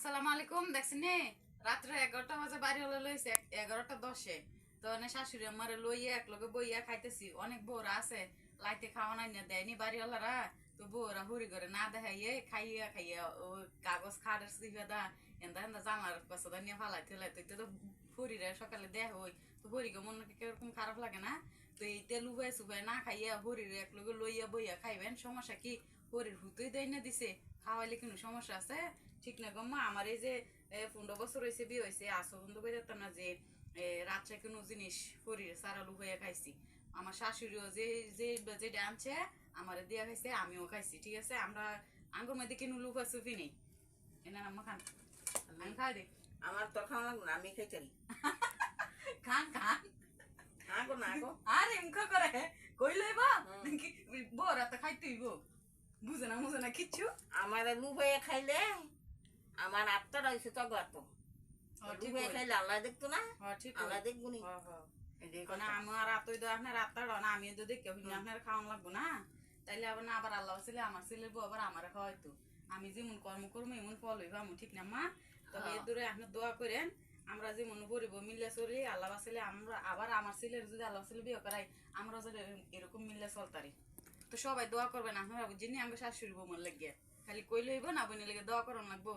আসসালামু আলাইকুম। দেখছি নে রাত্রে 11টা বাজে বাড়ি হলে লইছে 11টা 10-এ। তো এনে শাশুড়ি আমারে লইয়া একলগে বইয়া খাইতেছি। অনেক বউরা আছে লাইতে খাওয়া নাই না দেয়নি বাড়িওয়ালারা। তো বউরা হুড়ি করে না দেখাইয়ে খাইয়া খাইয়া ও কাগজ খাড়ের সিফাদা এন্দা এন্দা জামার পাশে নিয়ে ফালাইতে লাইতে তো ফুরিরে সকালে দেহ হই। তো হরিকে মনে কিরকম খারাপ লাগে না? তো এই তেলু হয়ে সুবাই না খাইয়া হরিরে একলগে লইয়া বইয়া খাইবেন, সমস্যা কি? হরির হুতুই দেয় না দিছে, খাওয়াইলে কোনো সমস্যা আছে? ঠিক না গম্মা, আমার এই যে 15 বছর হয়েছে বিয়ে হয়েছে, আসো বন্ধু করে যেতাম না যে রাত্রে কোনো জিনিস শরীর সারালু হয়ে খাইছি। আমার শাশুড়িও যে যে যেটা আনছে আমার দিয়া খাইছে, আমিও খাইছি। ঠিক আছে, আমরা আঙ্গুর মধ্যে কিনু লুফা সুফি নেই। এনা আম্মা খান, আমি খাই দে। আমার তো খাওয়া লাগবে না, আমি খাইতারি। খান খান। আগো না আগো। আর এমকা করে কই লইবা নাকি বড় তো খাইতেই গো, বুঝে না কিচ্ছু। আমার লুবাইয়া খাইলে আমার আত্মাটা হয়েছে তগা তো লুবাইয়া খাইলে আল্লাহ দেখতো না, ঠিক আল্লাহ দেখবো নি। মানে আমার আতই তো আপনার আত্মার না, আমি তো দেখে আপনার খাওয়ান লাগবো না, তাইলে আবার না আবার আল্লাহ ছেলে আমার ছেলের বউ আবার আমার খাওয়াইতো। আমি যেমন কর্ম করবো এমন ফল হইব, আমি ঠিক না মা? তবে এর দূরে আপনার দোয়া করেন, আমরা যেমন করিব মিল্লা চলি আল্লাহ ছেলে, আমরা আবার আমার ছেলের যদি আল্লাহ ছেলে বিয়ে করাই আমরা যদি এরকম মিল্লা চলতারি। তো সবাই দোয়া করবেন আপনারা, বুঝিনি আমার শাশুড়ি বউ মন লাগিয়ে খালি কই লইব না বইনে লেগে দোয়া করন লাগবো।